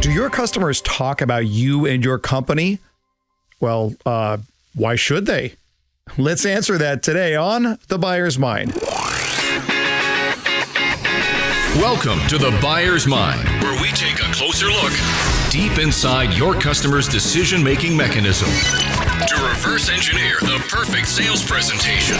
Do your customers talk about you and your company? Well, why should they? Let's answer that today on The Buyer's Mind. Welcome to The Buyer's Mind, where we take a closer look deep inside your customer's decision-making mechanism to reverse engineer the perfect sales presentation.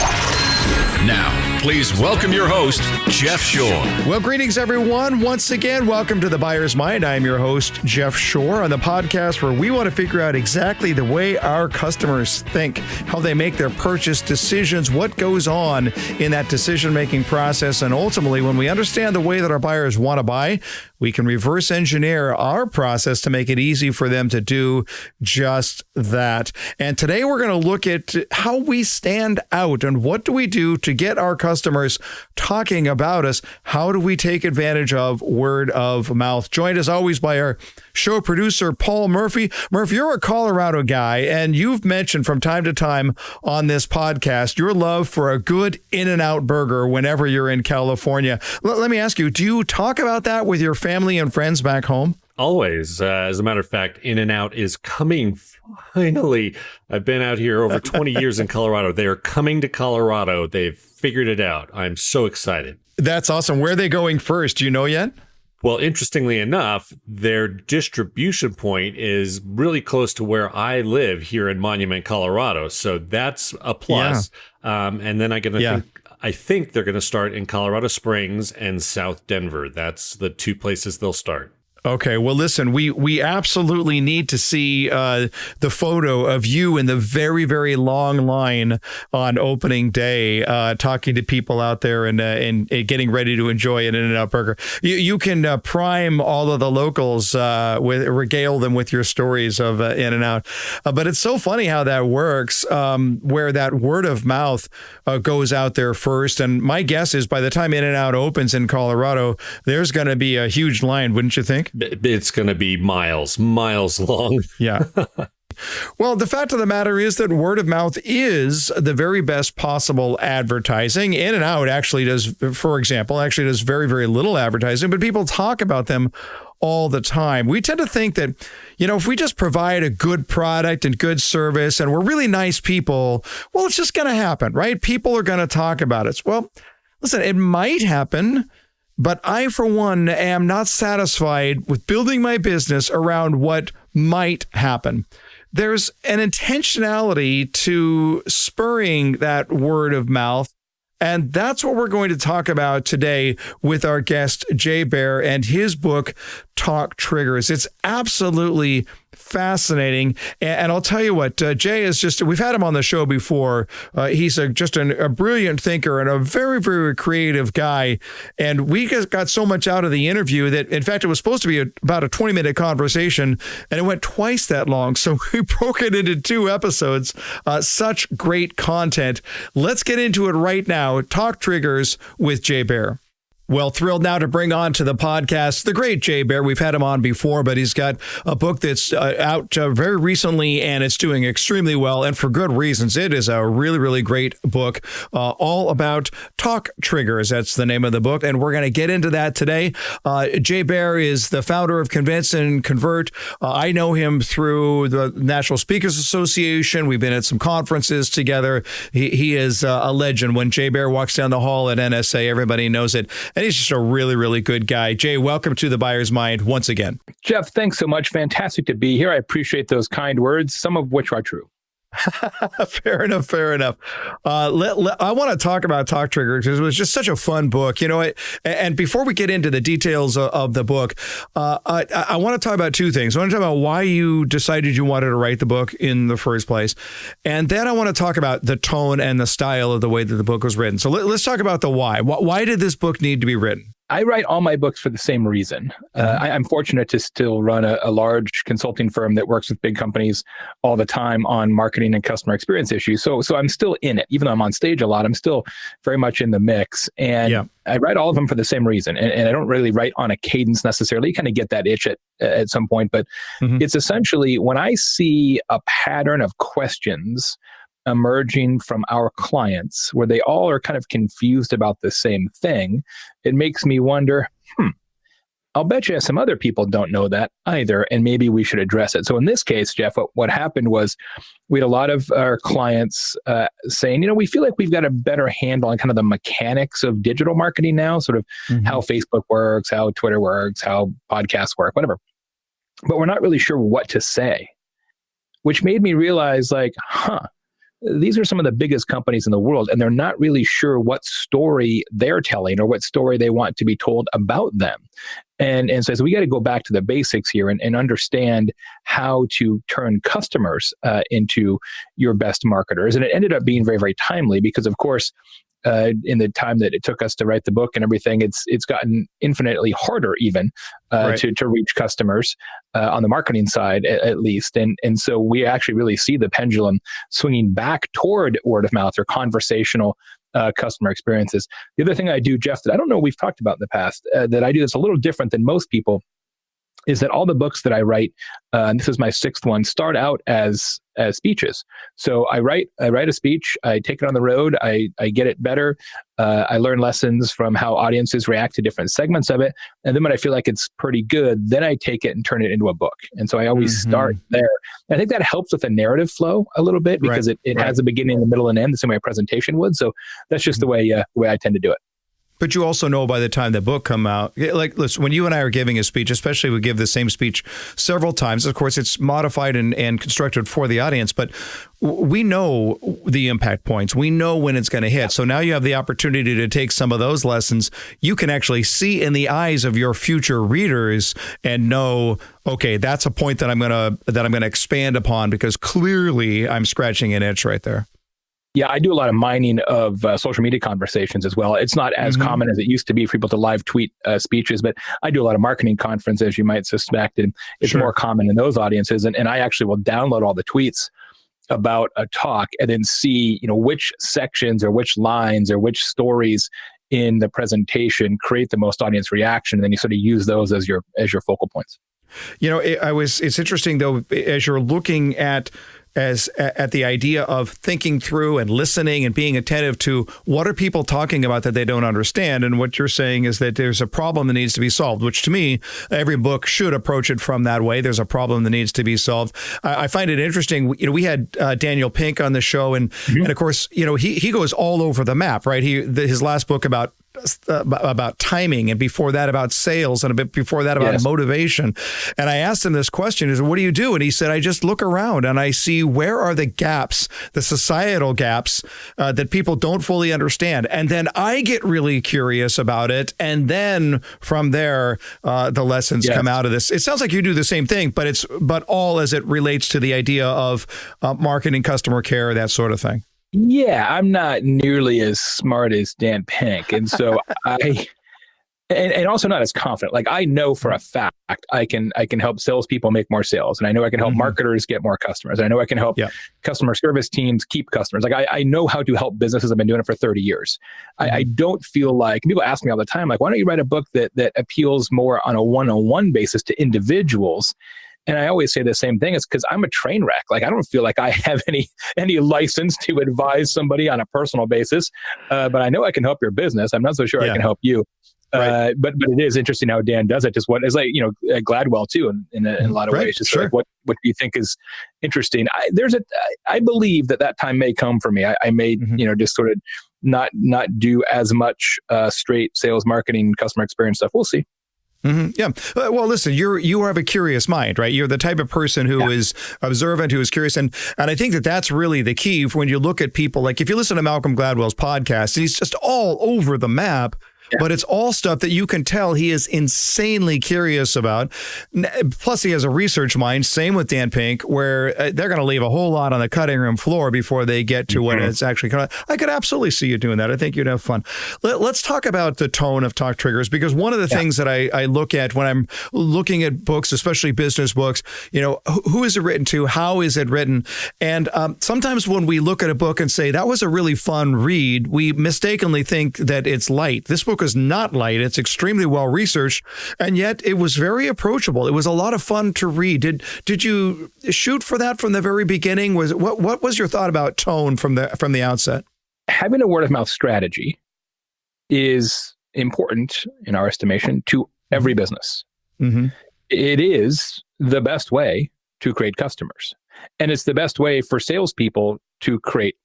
Now, please welcome your host, Jeff Shore. Well, greetings, everyone. Once again, welcome to The Buyer's Mind. I'm your host, Jeff Shore, on the podcast where we want to figure out exactly the way our customers think, how they make their purchase decisions, what goes on in that decision-making process, and ultimately, when we understand the way that our buyers want to buy, we can reverse engineer our process to make it easy for them to do just that. And today we're going to look at how we stand out and what do we do to get our customers talking about us. How do we take advantage of word of mouth? Joined as always by our show producer, Paul Murphy. Murph, you're a Colorado guy, and you've mentioned from time to time on this podcast your love for a good In-N-Out burger whenever you're in California. Let me ask you, do you talk about that with your family and friends back home? Always. As a matter of fact, In-N-Out is coming finally. I've been out here over 20 years in Colorado. They are coming to Colorado. They've figured it out. I'm so excited. That's awesome. Where are they going first? Do you know yet? Well, interestingly enough, their distribution point is really close to where I live here in Monument, Colorado. So that's a plus. Yeah. And then I think they're going to start in Colorado Springs and South Denver. That's the two places they'll start. Okay, well, listen, we absolutely need to see the photo of you in the very, very long line on opening day, talking to people out there and getting ready to enjoy an In-N-Out burger. You can prime all of the locals, regale them with your stories of In-N-Out. But it's so funny how that works, where that word of mouth goes out there first. And my guess is by the time In-N-Out opens in Colorado, there's going to be a huge line, wouldn't you think? It's going to be miles long. Yeah. Well, the fact of the matter is that word of mouth is the very best possible advertising. In-N-Out actually does, for example, very, very little advertising, but people talk about them all the time. We tend to think that, if we just provide a good product and good service and we're really nice people, well, it's just going to happen, right? People are going to talk about it. Well, listen, it might happen. But I, for one, am not satisfied with building my business around what might happen. There's an intentionality to spurring that word of mouth. And that's what we're going to talk about today with our guest, Jay Baer, and his book, Talk Triggers. It's absolutely fascinating. And I'll tell you what, Jay is we've had him on the show before. He's just a brilliant thinker and a very, very creative guy. And we got so much out of the interview that, in fact, it was supposed to be about a 20-minute conversation, and it went twice that long. So we broke it into 2 episodes. Such great content. Let's get into it right now. Talk Triggers with Jay Baer. Well, thrilled now to bring on to the podcast the great Jay Baer. We've had him on before, but he's got a book that's out very recently, and it's doing extremely well, and for good reasons. It is a really, really great book, all about talk triggers. That's the name of the book, and we're going to get into that today. Jay Baer is the founder of Convince and Convert. I know him through the National Speakers Association. We've been at some conferences together. He is a legend. When Jay Baer walks down the hall at NSA, everybody knows it. And he's just a really, really good guy. Jay, welcome to The Buyer's Mind once again. Jeff, thanks so much. Fantastic to be here. I appreciate those kind words, some of which are true. Fair enough. I want to talk about Talk Triggers because it was just such a fun book. And before we get into the details of the book, I want to talk about 2 things. I want to talk about why you decided you wanted to write the book in the first place. And then I want to talk about the tone and the style of the way that the book was written. So let's talk about the why. Why did this book need to be written? I write all my books for the same reason. I'm fortunate to still run a large consulting firm that works with big companies all the time on marketing and customer experience issues. So I'm still in it. Even though I'm on stage a lot, I'm still very much in the mix. And I write all of them for the same reason. And I don't really write on a cadence necessarily. You kind of get that itch at some point. But it's essentially when I see a pattern of questions emerging from our clients where they all are kind of confused about the same thing, it makes me wonder, I'll bet you some other people don't know that either, and maybe we should address it. So in this case, Jeff, what happened was we had a lot of our clients saying, we feel like we've got a better handle on kind of the mechanics of digital marketing now, sort of how Facebook works, how Twitter works, how podcasts work, whatever. But we're not really sure what to say, which made me realize these are some of the biggest companies in the world, and they're not really sure what story they're telling or what story they want to be told about them. And so we got to go back to the basics here and understand how to turn customers into your best marketers. And it ended up being very, very timely because, of course, in the time that it took us to write the book and everything, it's gotten infinitely harder even to reach customers on the marketing side, at least. And so we actually really see the pendulum swinging back toward word of mouth or conversational customer experiences. The other thing I do, Jeff, that I don't know we've talked about in the past, that I do that's a little different than most people, is that all the books that I write, and this is my 6th one, start out as speeches. So I write a speech, I take it on the road, I get it better, I learn lessons from how audiences react to different segments of it, and then when I feel like it's pretty good, then I take it and turn it into a book. And so I always start there. I think that helps with the narrative flow a little bit because it has a beginning, a middle, and end, the same way a presentation would. So that's just the way I tend to do it. But you also know by the time the book come out, like, listen, when you and I are giving a speech, especially we give the same speech several times. Of course, it's modified and constructed for the audience, but we know the impact points. We know when it's going to hit. So now you have the opportunity to take some of those lessons. You can actually see in the eyes of your future readers and know, okay, that's a point that I'm going to expand upon because clearly I'm scratching an itch right there. Yeah, I do a lot of mining of social media conversations as well. It's not as common as it used to be for people to live tweet speeches, but I do a lot of marketing conferences, you might suspect, and it's more common in those audiences. And I actually will download all the tweets about a talk and then see, which sections or which lines or which stories in the presentation create the most audience reaction. And then you sort of use those as your focal points. It's interesting though, as you're looking at the idea of thinking through and listening and being attentive to what are people talking about that they don't understand. And what you're saying is that there's a problem that needs to be solved, which to me, every book should approach it from that way. There's a problem that needs to be solved. I find it interesting. We had Daniel Pink on the show and of course, he goes all over the map, right? His last book about timing, and before that about sales, and a bit before that about motivation. And I asked him this question, what do you do? And he said, I just look around and I see where are the gaps, the societal gaps that people don't fully understand. And then I get really curious about it. And then from there, the lessons come out of this. It sounds like you do the same thing, but all as it relates to the idea of marketing, customer care, that sort of thing. Yeah, I'm not nearly as smart as Dan Pink. And so and also not as confident. Like I know for a fact I can help salespeople make more sales. And I know I can help marketers get more customers. And I know I can help customer service teams keep customers. Like I know how to help businesses. I've been doing it for 30 years. I don't feel like, people ask me all the time, like, why don't you write a book that appeals more on a one-on-one basis to individuals? And I always say the same thing. It's because I'm a train wreck. Like I don't feel like I have any license to advise somebody on a personal basis, but I know I can help your business. I'm not so sure I can help you. But it is interesting how Dan does it. Just what is like Gladwell too, in a lot of ways. Just like what do you think is interesting? I believe that time may come for me. I may just sort of not do as much straight sales, marketing, customer experience stuff. We'll see. Yeah. Well, listen, you have a curious mind, right? You're the type of person who is observant, who is curious. And I think that's really the key for when you look at people. Like if you listen to Malcolm Gladwell's podcast, he's just all over the map. But it's all stuff that you can tell he is insanely curious about. Plus, he has a research mind. Same with Dan Pink, where they're going to leave a whole lot on the cutting room floor before they get to what it's actually coming. I could absolutely see you doing that. I think you'd have fun. Let's talk about the tone of Talk Triggers, because one of the things that I look at when I'm looking at books, especially business books, who is it written to? How is it written? And sometimes when we look at a book and say, that was a really fun read, we mistakenly think that it's light. This book is not light. It's extremely well researched, and yet it was very approachable. It was a lot of fun to read. Did you shoot for that from the very beginning? What was your thought about tone from the outset? Having a word of mouth strategy is important in our estimation to every business. Mm-hmm. It is the best way to create customers. And it's the best way for salespeople to create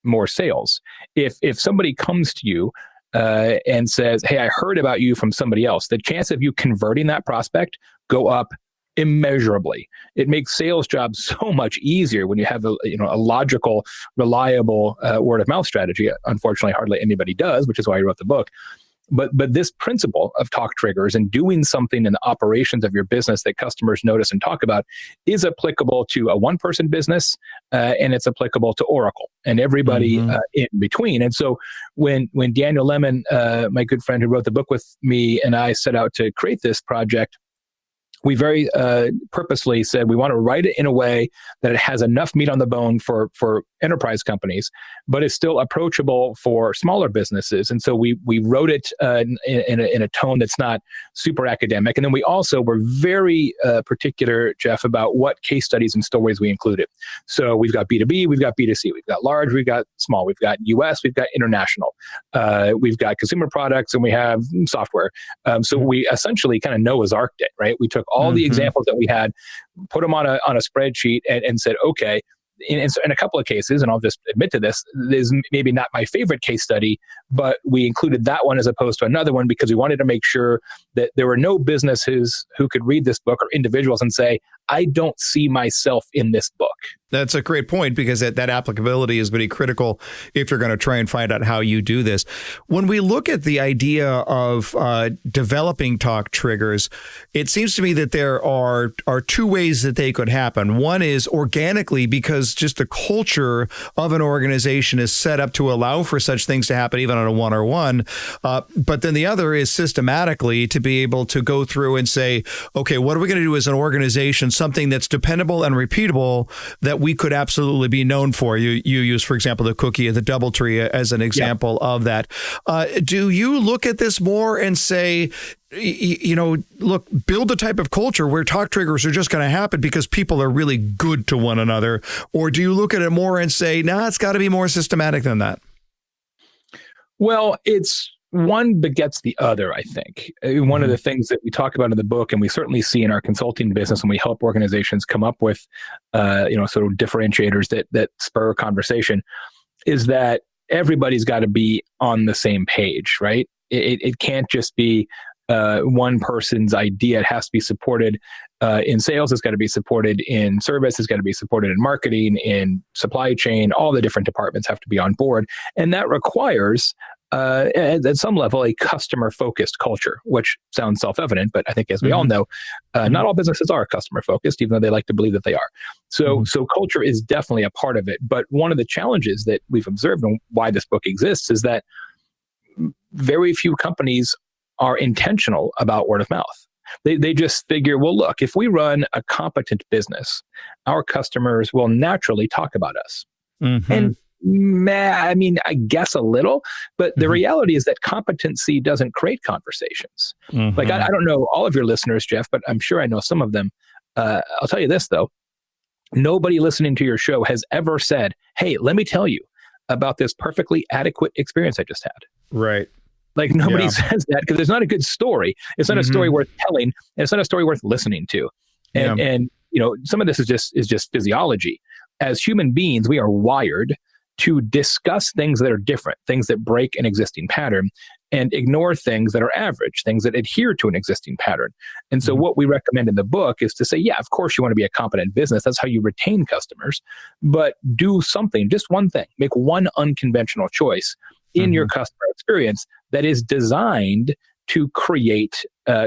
more sales. If somebody comes to you and says, hey, I heard about you from somebody else, the chance of you converting that prospect go up immeasurably. It makes sales jobs so much easier when you have a logical, reliable word of mouth strategy. Unfortunately, hardly anybody does, which is why I wrote the book. But this principle of talk triggers and doing something in the operations of your business that customers notice and talk about is applicable to a one-person business, and it's applicable to Oracle and everybody in between. And so when Daniel Lemon, my good friend who wrote the book with me, and I set out to create this project, we very purposely said we want to write it in a way that it has enough meat on the bone for enterprise companies, but is still approachable for smaller businesses. And so we wrote it in a tone that's not super academic. And then we also were very particular, Jeff, about what case studies and stories we included. So we've got B2B, we've got B2C, we've got large, we've got small, we've got US, we've got international, we've got consumer products, and we have software. So we essentially kind of Noah's Ark it, right? We took all the examples that we had, put them on a spreadsheet, and said, okay, in a couple of cases, and I'll just admit to this is maybe not my favorite case study, but we included that one as opposed to another one because we wanted to make sure that there were no businesses who could read this book or individuals and say, I don't see myself in this book. That's a great point, because that applicability is very critical if you're going to try and find out how you do this. When we look at the idea of developing talk triggers, it seems to me that there are two ways that they could happen. One is organically, because just the culture of an organization is set up to allow for such things to happen, even on a one-on-one. But then the other is systematically to be able to go through and say, okay, what are we going to do as an organization? Something that's dependable and repeatable that we could absolutely be known for. You use, for example, the cookie of the DoubleTree as an example of that. Do you look at this more and say, look, build a type of culture where talk triggers are just going to happen because people are really good to one another? Or do you look at it more and say, it's got to be more systematic than that? Well, it's one begets the other, I think. One of the things that we talk about in the book, and we certainly see in our consulting business when we help organizations come up with, sort of differentiators that spur conversation, is that everybody's got to be on the same page, right? It can't just be one person's idea. It has to be supported in sales. It's got to be supported in service. It's got to be supported in marketing, in supply chain. All the different departments have to be on board. And that requires at some level, a customer-focused culture, which sounds self-evident, but I think, as we all know, not all businesses are customer-focused, even though they like to believe that they are. So culture is definitely a part of it. But one of the challenges that we've observed and why this book exists is that very few companies are intentional about word of mouth. They just figure, well, look, if we run a competent business, our customers will naturally talk about us. And I guess a little, but the reality is that competency doesn't create conversations. Like, I don't know all of your listeners, Jeff, but I'm sure I know some of them. I'll tell you this, though. Nobody listening to your show has ever said, hey, let me tell you about this perfectly adequate experience I just had. Right. Like, nobody says that because it's not a good story. It's not a story worth telling, and it's not a story worth listening to. And some of this is just physiology. As human beings, we are wired to discuss things that are different, things that break an existing pattern, and ignore things that are average, things that adhere to an existing pattern. And so what we recommend in the book is to say, yeah, of course you want to be a competent business. That's how you retain customers. But do something, just one thing, make one unconventional choice in your customer experience that is designed to create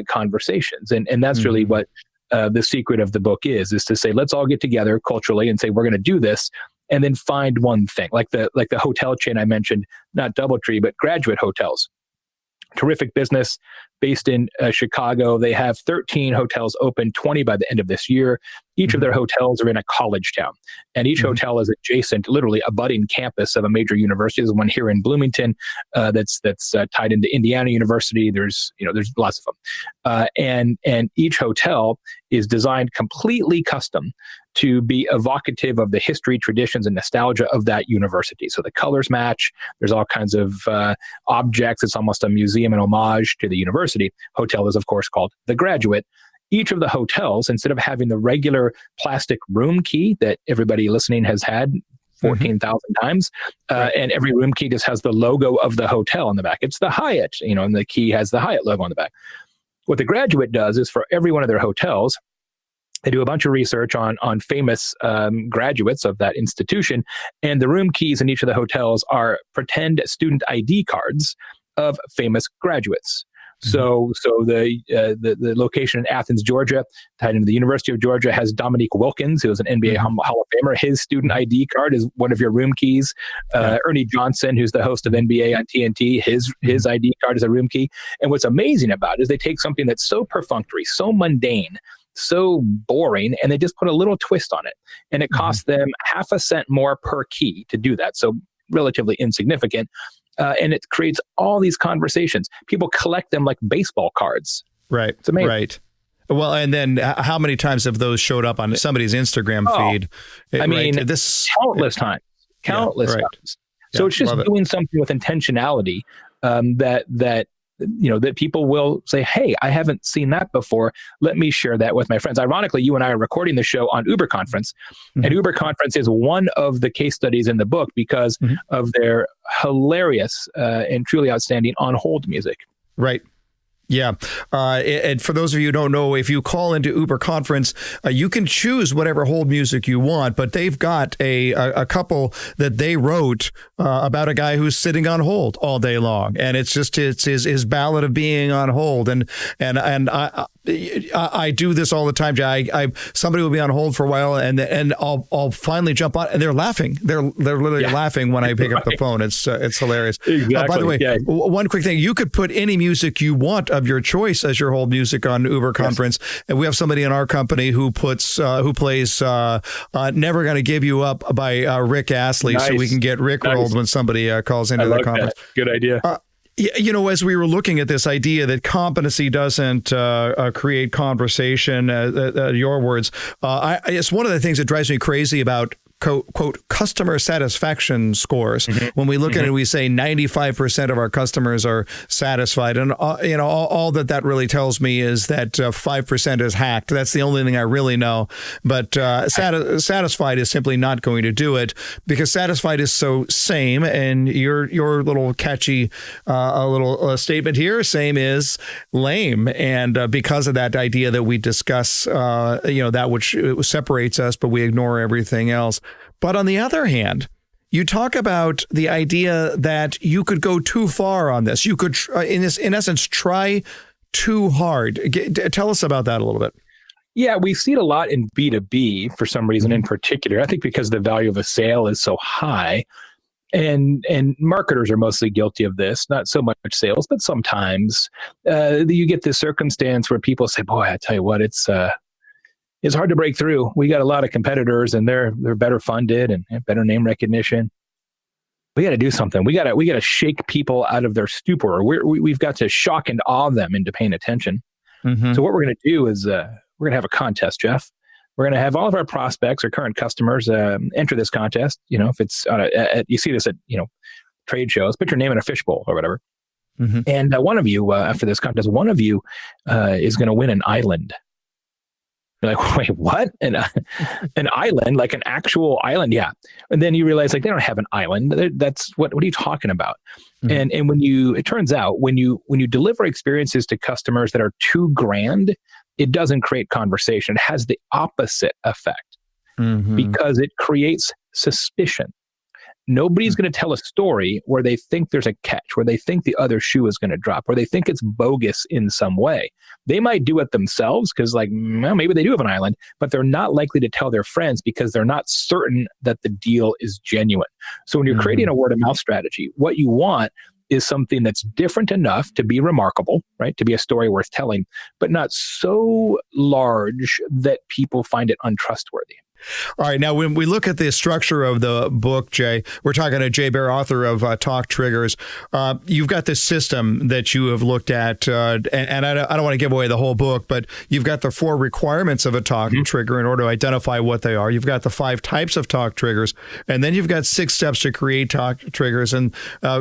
conversations. And that's really what the secret of the book is to say, let's all get together culturally and say, we're going to do this. And then find one thing, like the hotel chain I mentioned, not DoubleTree, but Graduate Hotels. Terrific business, based in Chicago. They have 13 hotels open, 20 by the end of this year. Each of their hotels are in a college town, and each hotel is adjacent, literally a budding campus of a major university. There's one here in Bloomington that's tied into Indiana University. There's lots of them, and each hotel is designed completely custom to be evocative of the history, traditions, and nostalgia of that university. So the colors match. There's all kinds of objects. It's almost a museum and homage to the university. Hotel is, of course, called The Graduate. Each of the hotels, instead of having the regular plastic room key that everybody listening has had 14,000 times, and every room key just has the logo of the hotel on the back. It's the Hyatt, and the key has the Hyatt logo on the back. What The Graduate does is for every one of their hotels, they do a bunch of research on famous graduates of that institution, and the room keys in each of the hotels are pretend student ID cards of famous graduates. So the location in Athens, Georgia, tied into the University of Georgia, has Dominique Wilkins, who is an NBA Hall of Famer. His student ID card is one of your room keys. Ernie Johnson, who's the host of NBA on TNT, his ID card is a room key. And what's amazing about it is they take something that's so perfunctory, so mundane, so boring, and they just put a little twist on it. And it costs them 50 cents more per key to do that. So relatively insignificant. And it creates all these conversations. People collect them like baseball cards. Right. It's amazing. Right. Well, and then how many times have those showed up on somebody's Instagram feed? Countless times. Countless times. So it's just doing something with intentionality that people will say, hey, I haven't seen that before. Let me share that with my friends. Ironically, you and I are recording the show on Uber Conference. And Uber Conference is one of the case studies in the book because of their hilarious and truly outstanding on-hold music. Right. Yeah. And for those of you who don't know, if you call into Uber Conference, you can choose whatever hold music you want, but they've got a couple that they wrote about a guy who's sitting on hold all day long. And it's his ballad of being on hold. And I do this all the time. Somebody will be on hold for a while and I'll finally jump on and they're laughing. They're literally laughing when I pick up the phone. It's hilarious. Exactly. By the way, one quick thing, you could put any music you want of your choice as your hold music on Uber Conference. And we have somebody in our company who plays Never Gonna Give You Up by Rick Astley. Nice. So we can get Rick rolled when somebody calls into the conference. That. Good idea. As we were looking at this idea that competency doesn't create conversation, your words, it's one of the things that drives me crazy about quote customer satisfaction scores. When we look at it, we say 95% of our customers are satisfied, and all that really tells me is that 5% is hacked. That's the only thing I really know. But satisfied is simply not going to do it because satisfied is so same, and your little catchy little statement here, same is lame, and because of that idea that we discuss, that which separates us, but we ignore everything else. But on the other hand, you talk about the idea that you could go too far on this. You could, in essence, try too hard. Tell us about that a little bit. Yeah, we see it a lot in B2B for some reason in particular. I think because the value of a sale is so high, and marketers are mostly guilty of this, not so much sales, but sometimes you get this circumstance where people say, boy, I tell you what, it's hard to break through. We got a lot of competitors and they're better funded and have better name recognition. We got to do something. We got to shake people out of their stupor. We've got to shock and awe them into paying attention. So what we're going to do is we're going to have a contest, Jeff. We're going to have all of our prospects or current customers enter this contest. If it's you see this at trade shows, put your name in a fishbowl or whatever. And one of you after this contest, one of you is going to win an island. You're like, wait, what? An island, like an actual island? Yeah. And then you realize they don't have an island. That's what are you talking about? And it turns out when you deliver experiences to customers that are too grand, it doesn't create conversation. It has the opposite effect because it creates suspicion. Nobody's going to tell a story where they think there's a catch, where they think the other shoe is going to drop, where they think it's bogus in some way. They might do it themselves because maybe they do have an island, but they're not likely to tell their friends because they're not certain that the deal is genuine. So when you're creating a word of mouth strategy, what you want is something that's different enough to be remarkable, right? To be a story worth telling, but not so large that people find it untrustworthy. All right. Now, when we look at the structure of the book, Jay, we're talking to Jay Baer, author of Talk Triggers. You've got this system that you have looked at, and I don't want to give away the whole book, but you've got the 4 requirements of a talk trigger in order to identify what they are. You've got the 5 types of talk triggers, and then you've got 6 steps to create talk triggers. And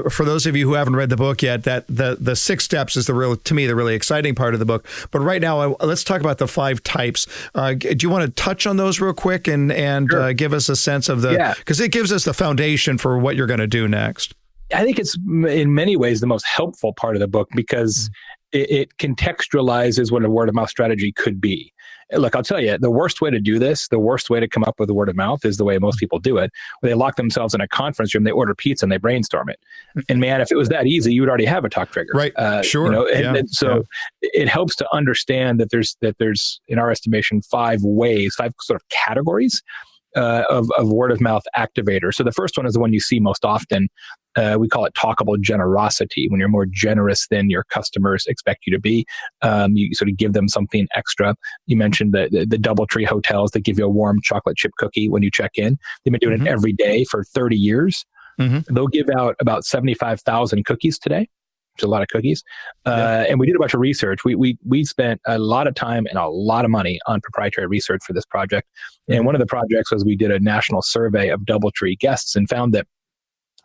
for those of you who haven't read the book yet, that the 6 steps is the really exciting part of the book. But right now, let's talk about the 5 types. Do you want to touch on those real quick and Sure. give us a sense of because it gives us the foundation for what you're going to do next. I think it's in many ways the most helpful part of the book because it contextualizes what a word of mouth strategy could be. Look, I'll tell you, the worst way to do this, the worst way to come up with a word of mouth is the way most people do it, where they lock themselves in a conference room, they order pizza and they brainstorm it. And man, if it was that easy, you would already have a talk trigger. Right. Sure. And so it helps to understand that there's, in our estimation, 5 sort of categories of word of mouth activators. So the first one is the one you see most often. We call it talkable generosity. When you're more generous than your customers expect you to be, you sort of give them something extra. You mentioned the DoubleTree hotels that give you a warm chocolate chip cookie when you check in. They've been doing it every day for 30 years. They'll give out about 75,000 cookies today, which is a lot of cookies. And we did a bunch of research. We spent a lot of time and a lot of money on proprietary research for this project. And one of the projects was we did a national survey of DoubleTree guests and found that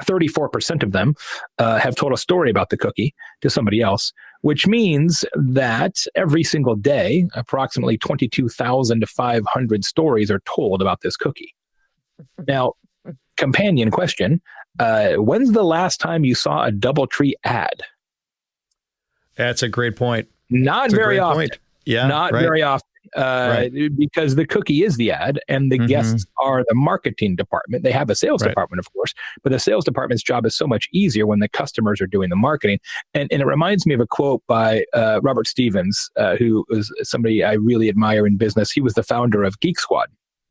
34% of them have told a story about the cookie to somebody else, which means that every single day, approximately 22,500 stories are told about this cookie. Now, companion question, when's the last time you saw a DoubleTree ad? That's a great point. Not very often. Yeah, not very often. Because the cookie is the ad and the guests are the marketing department. They have a sales department, of course, but the sales department's job is so much easier when the customers are doing the marketing. And it reminds me of a quote by Robert Stevens, who is somebody I really admire in business. He was the founder of Geek Squad,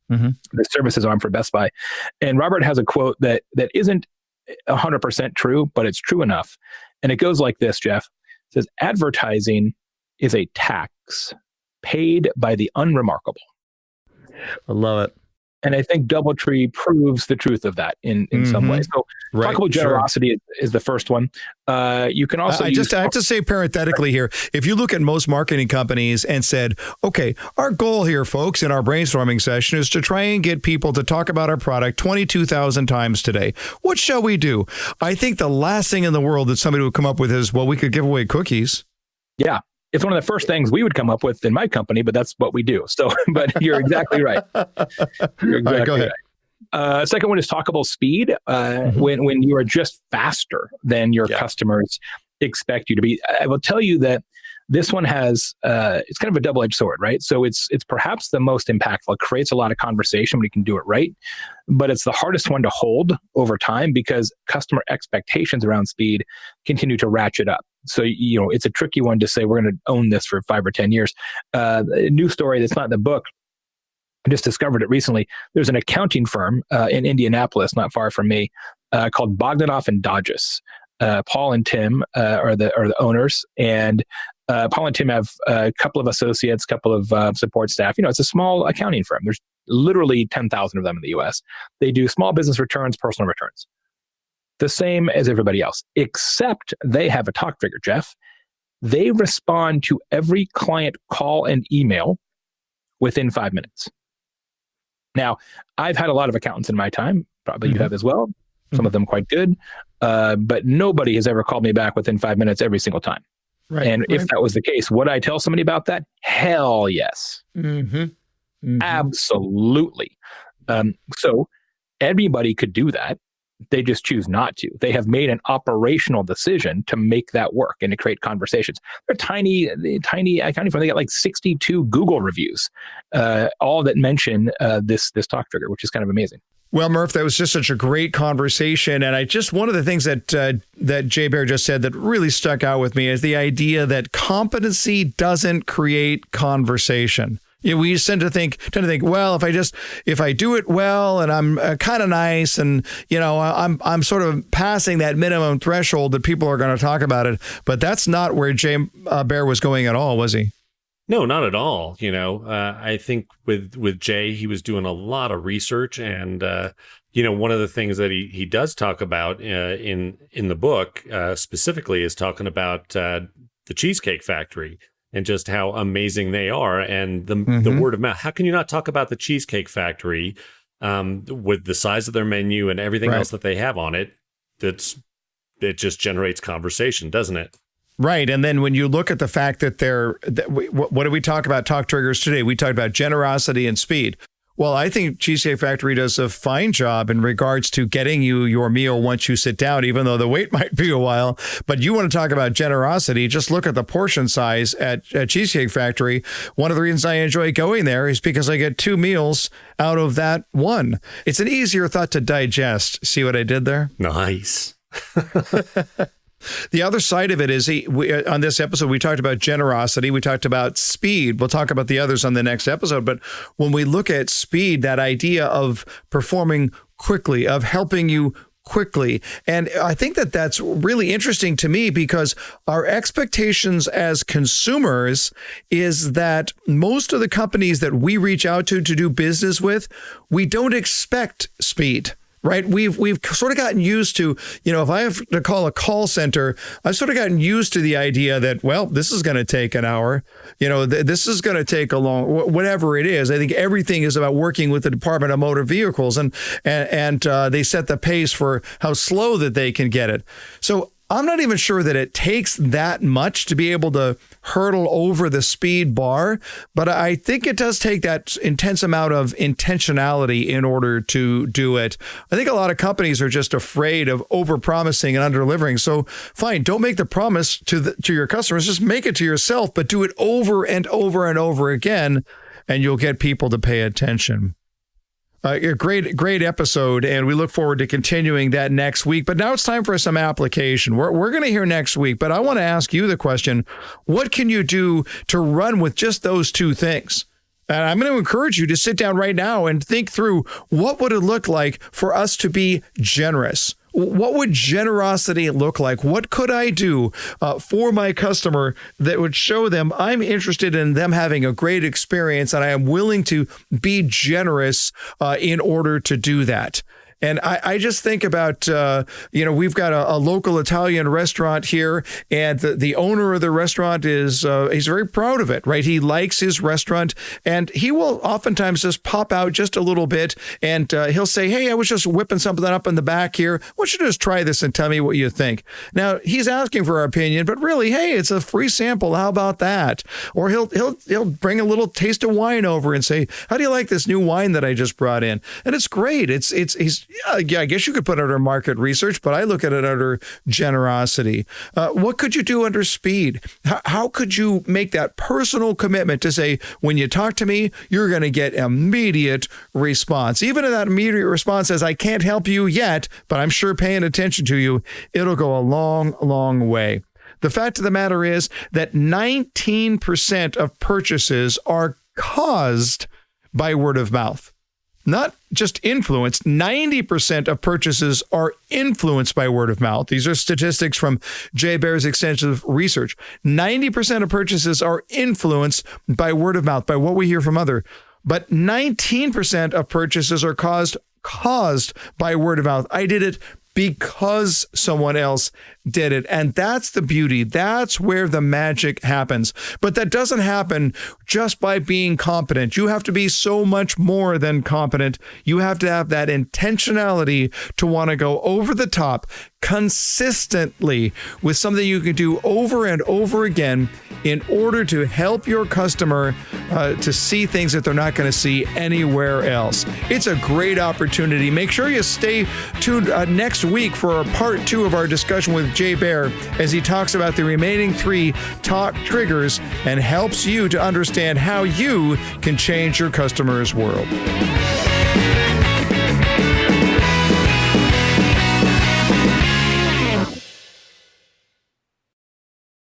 the services arm for Best Buy. And Robert has a quote that isn't 100% true, but it's true enough. And it goes like this, Jeff. It says, advertising is a tax paid by the unremarkable. I love it. And I think DoubleTree proves the truth of that in some ways. So talkable generosity is the first one. You can also I have to say parenthetically here, if you look at most marketing companies and said, okay, our goal here, folks, in our brainstorming session is to try and get people to talk about our product 22,000 times today. What shall we do? I think the last thing in the world that somebody would come up with is, well, we could give away cookies. Yeah. It's one of the first things we would come up with in my company, but that's what we do. So, but you're exactly right. You're exactly right, go ahead. Right. Second one is talkable speed. When you are just faster than your customers expect you to be. I will tell you that this one has, it's kind of a double-edged sword, right? So it's perhaps the most impactful. It creates a lot of conversation when you can do it right, but it's the hardest one to hold over time because customer expectations around speed continue to ratchet up. So, it's a tricky one to say we're going to own this for 5 or 10 years. A new story that's not in the book, I just discovered it recently. There's an accounting firm in Indianapolis, not far from me, called Bogdanoff and Dodges. Paul and Tim are the owners, and Paul and Tim have a couple of associates, couple of support staff. It's a small accounting firm. There's literally 10,000 of them in the U.S. They do small business returns, personal returns. The same as everybody else, except they have a talk trigger, Jeff. They respond to every client call and email within 5 minutes. Now, I've had a lot of accountants in my time, probably you have as well, some of them quite good, but nobody has ever called me back within 5 minutes every single time. Right, and if that was the case, would I tell somebody about that? Hell yes. Absolutely. So everybody could do that. They just choose not to. They have made an operational decision to make that work and to create conversations. They're tiny accounting firm. They got like 62 Google reviews, all that mention this talk trigger, which is kind of amazing. Well, Murph, that was just such a great conversation. And one of the things that Jay Baer just said that really stuck out with me is the idea that competency doesn't create conversation. We tend to think, well, if I do it well and I'm kind of nice and, I'm sort of passing that minimum threshold that people are going to talk about it. But that's not where Baer was going at all, was he? No, not at all. I think with Jay, he was doing a lot of research, and one of the things that he does talk about in the book specifically is talking about the Cheesecake Factory and just how amazing they are, and the word of mouth. How can you not talk about the Cheesecake Factory with the size of their menu and everything else that they have on it? It just generates conversation, doesn't it? Right. And then when you look at the fact that what did we talk about? Talk triggers today. We talked about generosity and speed. Well, I think Cheesecake Factory does a fine job in regards to getting you your meal once you sit down, even though the wait might be a while. But you want to talk about generosity, just look at the portion size at Cheesecake Factory. One of the reasons I enjoy going there is because I get 2 meals out of that one. It's an easier thought to digest. See what I did there? Nice. The other side of it is on this episode, we talked about generosity. We talked about speed. We'll talk about the others on the next episode. But when we look at speed, that idea of performing quickly, of helping you quickly. And I think that that's really interesting to me because our expectations as consumers is that most of the companies that we reach out to do business with, we don't expect speed. Right. We've sort of gotten used to, if I have to call a call center, I've sort of gotten used to the idea that, well, this is going to take an hour. This is going to take a long, whatever it is. I think everything is about working with the Department of Motor Vehicles and they set the pace for how slow that they can get it. So I'm not even sure that it takes that much to be able to hurdle over the speed bar, but I think it does take that intense amount of intentionality in order to do it. I think a lot of companies are just afraid of overpromising and under-delivering. So fine, don't make the promise to your customers, just make it to yourself, but do it over and over and over again, and you'll get people to pay attention. A great episode, and we look forward to continuing that next week. But now it's time for some application. We're going to hear next week, but I want to ask you the question, what can you do to run with just those 2 things? And I'm going to encourage you to sit down right now and think through what would it look like for us to be generous? What would generosity look like? What could I do for my customer that would show them I'm interested in them having a great experience and I am willing to be generous in order to do that? And I just think about, we've got a local Italian restaurant here, and the owner of the restaurant is he's very proud of it, right? He likes his restaurant, and he will oftentimes just pop out just a little bit, and he'll say, hey, I was just whipping something up in the back here. Why don't you just try this and tell me what you think? Now, he's asking for our opinion, but really, hey, it's a free sample. How about that? Or he'll bring a little taste of wine over and say, how do you like this new wine that I just brought in? And it's great. I guess you could put it under market research, but I look at it under generosity. What could you do under speed? How could you make that personal commitment to say, when you talk to me, you're going to get immediate response? Even if that immediate response says, I can't help you yet, but I'm sure paying attention to you, it'll go a long, long way. The fact of the matter is that 19% of purchases are caused by word of mouth. Not just influenced, 90% of purchases are influenced by word of mouth. These are statistics from Jay Baer's extensive research. 90% of purchases are influenced by word of mouth, by what we hear from others. But 19% of purchases are caused by word of mouth. I did it because someone else did it. And that's the beauty. That's where the magic happens. But that doesn't happen just by being competent. You have to be so much more than competent. You have to have that intentionality to want to go over the top consistently with something you can do over and over again in order to help your customer to see things that they're not going to see anywhere else. It's a great opportunity. Make sure you stay tuned next week for part 2 of our discussion with Jay Baer as he talks about the remaining 3 talk triggers and helps you to understand how you can change your customer's world.